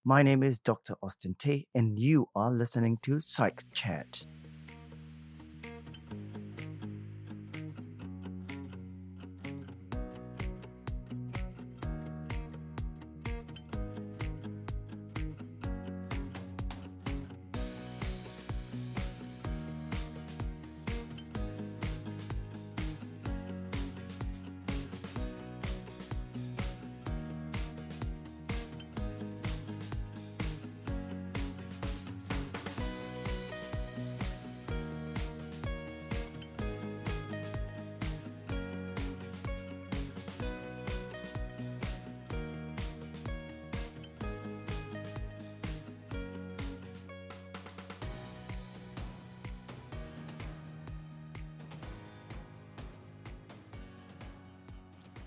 My name is Dr. Austin Tay, and you are listening to Psych Chat.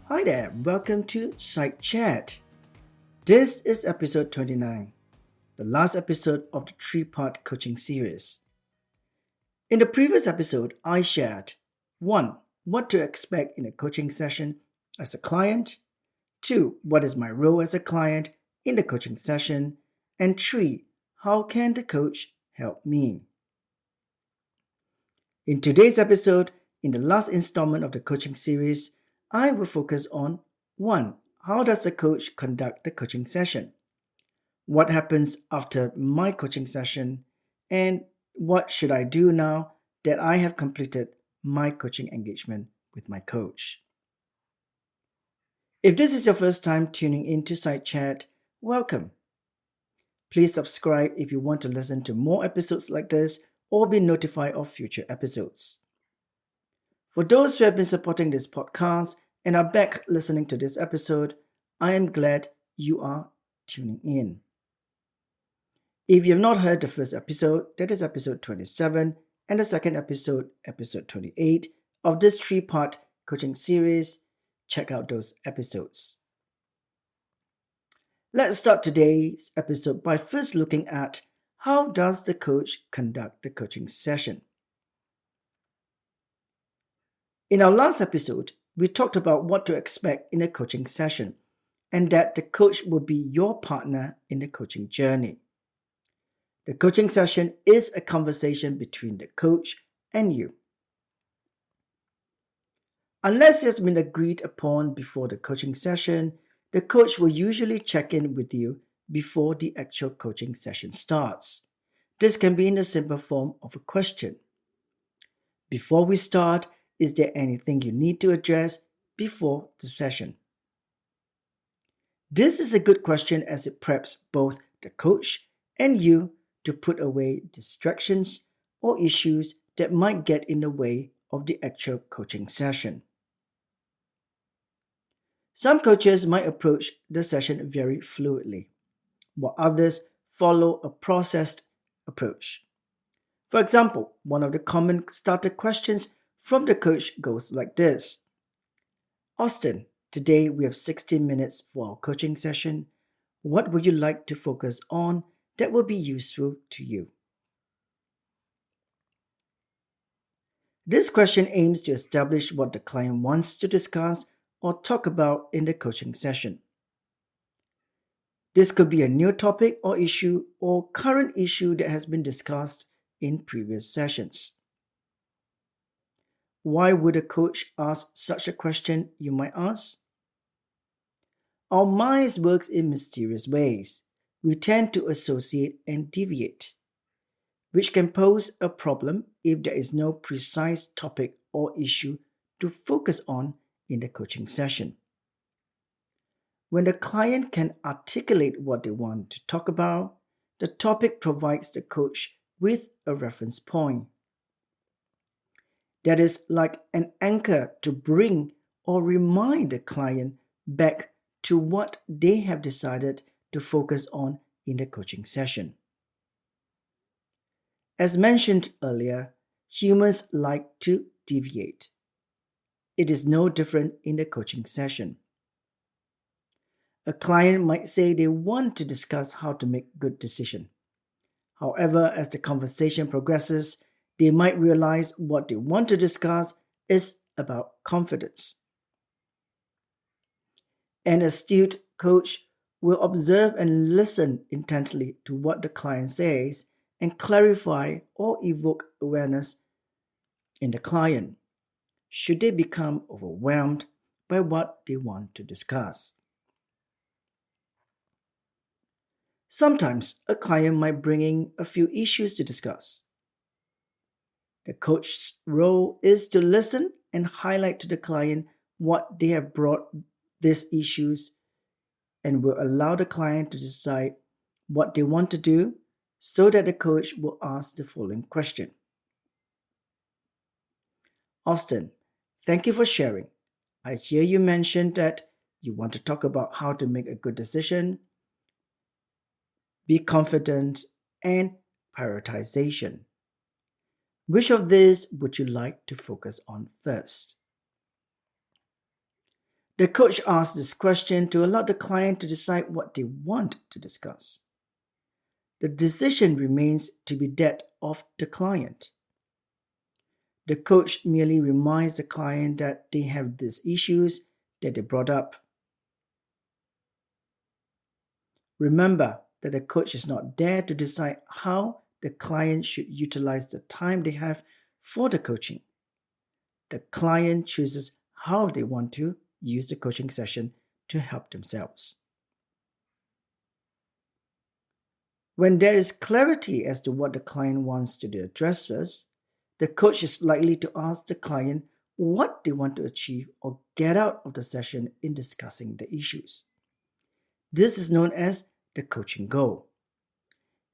Hi there, welcome to Psych Chat. This is episode 29, the last episode of the three-part coaching series. In the previous episode, I shared 1. What to expect in a coaching session as a client, 2. What is my role as a client in the coaching session, and 3. How can the coach help me? In today's episode, in the last installment of the coaching series, I will focus on 1. How does the coach conduct the coaching session? What happens after my coaching session? And what should I do now that I have completed my coaching engagement with my coach? If this is your first time tuning into Side Chat, welcome. Please subscribe if you want to listen to more episodes like this or be notified of future episodes. For those who have been supporting this podcast and are back listening to this episode, I am glad you are tuning in. If you have not heard the first episode, that is episode 27, and the second episode, episode 28, of this three-part coaching series, check out those episodes. Let's start today's episode by first looking at how does the coach conduct the coaching session. In our last episode, we talked about what to expect in a coaching session and that the coach will be your partner in the coaching journey. The coaching session is a conversation between the coach and you. Unless it has been agreed upon before the coaching session, the coach will usually check in with you before the actual coaching session starts. This can be in the simple form of a question. Before we start, is there anything you need to address before the session? This is a good question as it preps both the coach and you to put away distractions or issues that might get in the way of the actual coaching session. Some coaches might approach the session very fluidly, while others follow a processed approach. For example, one of the common starter questions from the coach goes like this. Austin, today we have 60 minutes for our coaching session. What would you like to focus on that will be useful to you? This question aims to establish what the client wants to discuss or talk about in the coaching session. This could be a new topic or issue or current issue that has been discussed in previous sessions. Why would a coach ask such a question, you might ask? Our minds work in mysterious ways. We tend to associate and deviate, which can pose a problem if there is no precise topic or issue to focus on in the coaching session. When the client can articulate what they want to talk about, the topic provides the coach with a reference point. That is like an anchor to bring or remind the client back to what they have decided to focus on in the coaching session. As mentioned earlier, humans like to deviate. It is no different in the coaching session. A client might say they want to discuss how to make good decisions. However, as the conversation progresses, they might realize what they want to discuss is about confidence. An astute coach will observe and listen intently to what the client says and clarify or evoke awareness in the client should they become overwhelmed by what they want to discuss. Sometimes a client might bring in a few issues to discuss. The coach's role is to listen and highlight to the client what they have brought these issues and will allow the client to decide what they want to do so that the coach will ask the following question. Austin, thank you for sharing. I hear you mentioned that you want to talk about how to make a good decision, be confident, and prioritization. Which of these would you like to focus on first? The coach asks this question to allow the client to decide what they want to discuss. The decision remains to be that of the client. The coach merely reminds the client that they have these issues that they brought up. Remember that the coach is not there to decide how the client should utilize the time they have for the coaching. The client chooses how they want to use the coaching session to help themselves. When there is clarity as to what the client wants to address first, the coach is likely to ask the client what they want to achieve or get out of the session in discussing the issues. This is known as the coaching goal.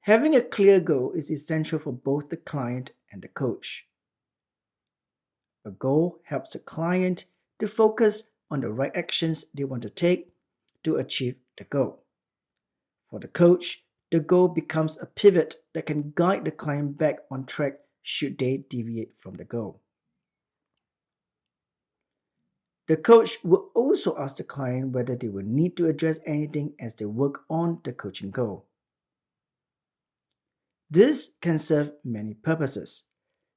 Having a clear goal is essential for both the client and the coach. A goal helps the client to focus on the right actions they want to take to achieve the goal. For the coach, the goal becomes a pivot that can guide the client back on track should they deviate from the goal. The coach will also ask the client whether they will need to address anything as they work on the coaching goal. This can serve many purposes,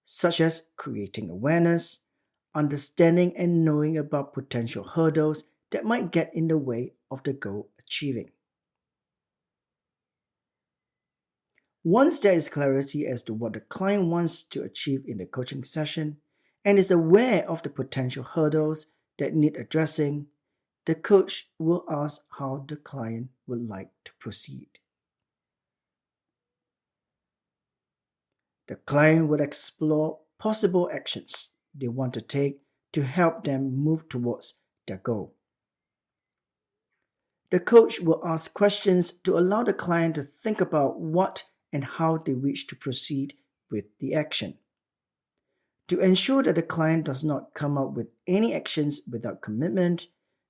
such as creating awareness, understanding and knowing about potential hurdles that might get in the way of the goal achieving. Once there is clarity as to what the client wants to achieve in the coaching session and is aware of the potential hurdles that need addressing, the coach will ask how the client would like to proceed. The client would explore possible actions they want to take to help them move towards their goal. The coach will ask questions to allow the client to think about what and how they wish to proceed with the action. To ensure that the client does not come up with any actions without commitment,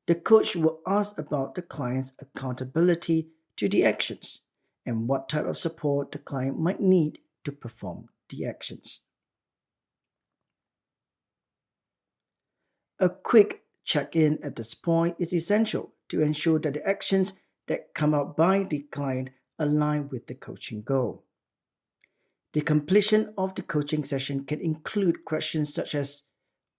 the coach will ask about the client's accountability to the actions and what type of support the client might need to perform the actions. A quick check-in at this point is essential to ensure that the actions that come out by the client align with the coaching goal. The completion of the coaching session can include questions such as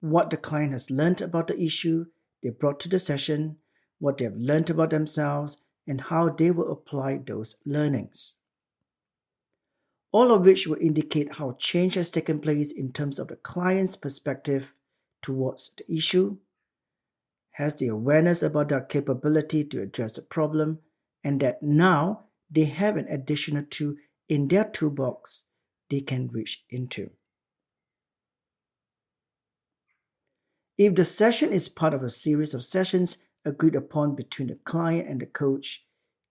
what the client has learned about the issue they brought to the session, what they have learned about themselves, and how they will apply those learnings. All of which will indicate how change has taken place in terms of the client's perspective towards the issue, has the awareness about their capability to address the problem, and that now they have an additional tool in their toolbox they can reach into. If the session is part of a series of sessions agreed upon between the client and the coach,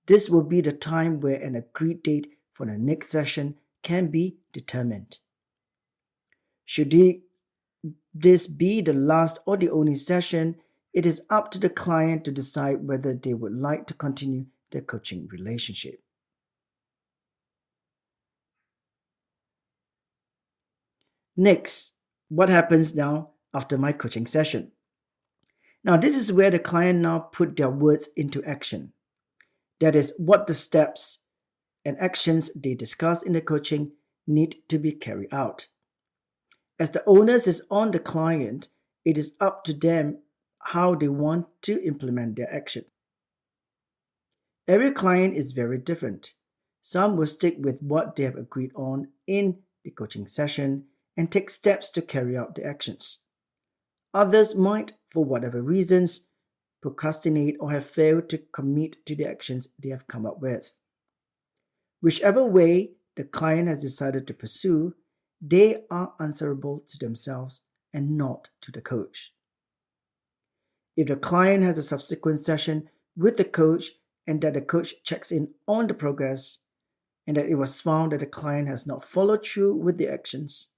this will be the time where an agreed date for the next session can be determined. Should this be the last or the only session, it is up to the client to decide whether they would like to continue their coaching relationship. Next, what happens now after my coaching session? Now, this is where the client now put their words into action. That is what the steps and actions they discuss in the coaching need to be carried out. As the onus is on the client, it is up to them how they want to implement their action. Every client is very different. Some will stick with what they have agreed on in the coaching session and take steps to carry out the actions. Others might, for whatever reasons, procrastinate or have failed to commit to the actions they have come up with. Whichever way the client has decided to pursue, they are answerable to themselves and not to the coach. If the client has a subsequent session with the coach and that the coach checks in on the progress, and that it was found that the client has not followed through with the actions,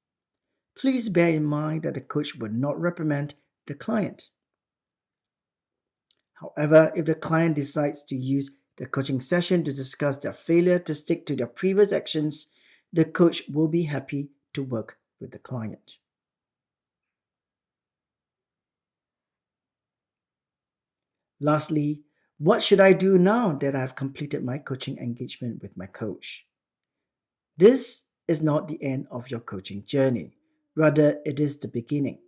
please bear in mind that the coach will not reprimand the client. However, if the client decides to use the coaching session to discuss their failure to stick to their previous actions, the coach will be happy to work with the client. Lastly, what should I do now that I have completed my coaching engagement with my coach? This is not the end of your coaching journey. Rather, it is the beginning.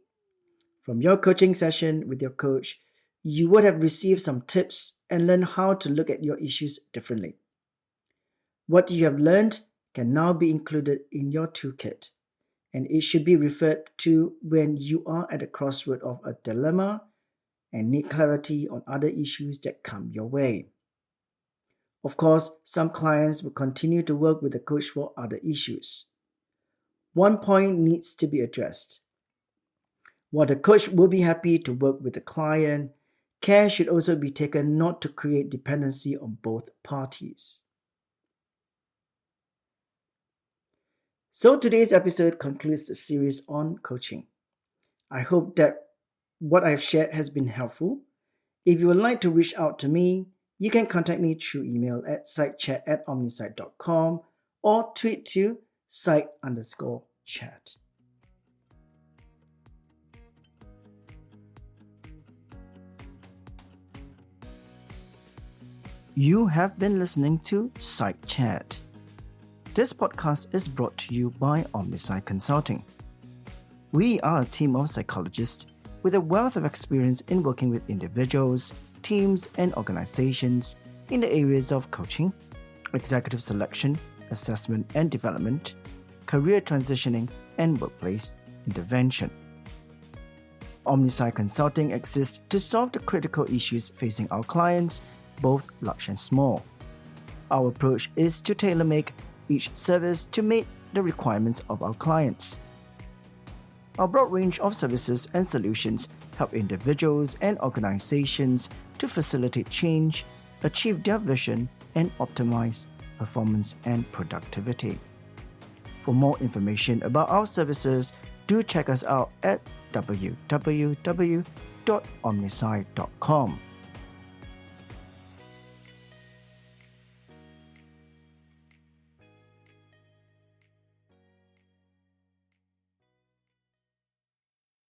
From your coaching session with your coach, you would have received some tips and learned how to look at your issues differently. What you have learned can now be included in your toolkit, and it should be referred to when you are at the crossroad of a dilemma and need clarity on other issues that come your way. Of course, some clients will continue to work with the coach for other issues. One point needs to be addressed. While the coach will be happy to work with the client, care should also be taken not to create dependency on both parties. So today's episode concludes the series on coaching. I hope that what I've shared has been helpful. If you would like to reach out to me, you can contact me through email at sitechat@omnisite.com or tweet to site_chat. You have been listening to Site Chat. This podcast is brought to you by Omnisite Consulting. We are a team of psychologists with a wealth of experience in working with individuals, teams, and organizations in the areas of coaching, executive selection, assessment and development, career transitioning, and workplace intervention. Omnisite Consulting exists to solve the critical issues facing our clients, both large and small. Our approach is to tailor-make each service to meet the requirements of our clients. Our broad range of services and solutions help individuals and organizations to facilitate change, achieve their vision, and optimize performance and productivity. For more information about our services, do check us out at www.omnisite.com.